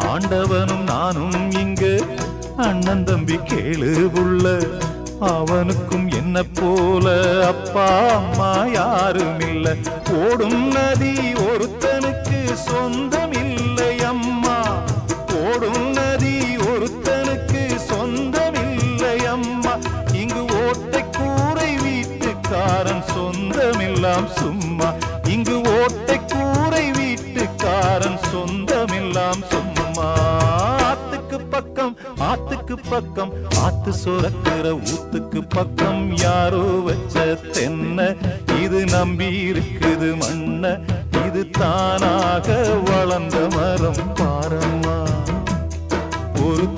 ஆண்டவனும் நானும் இங்கு அண்ணன் தம்பி கேளு புள்ள. அவனுக்கும் என்ன போல அப்பா அம்மா யாரும் இல்ல. ஓடும் நதி ஒருத்தனுக்கு சொந்தம் இல்லை அம்மா. ஓடும் நதி ஒருத்தனுக்கு சொந்தம் இல்லை அம்மா. இங்கு ஓட்டை கூரை வீட்டுக்காரன் சொந்தமெல்லாம் சும்மா. இங்கு ஓட்டை கூரை வீட்டுக்காரன் சொந்தமெல்லாம் சும்மா. ஆத்துக்கு பக்கம் ஆத்துக்கு பக்கம் ஆத்து சுரக்கிற ஊத்துக்கு பக்கம் யாரோ வச்ச தென்ன. இது நம்பி இருக்குது மண்ண. இது தானாக வளர்ந்த மரம் பாரம்மா. ஒரு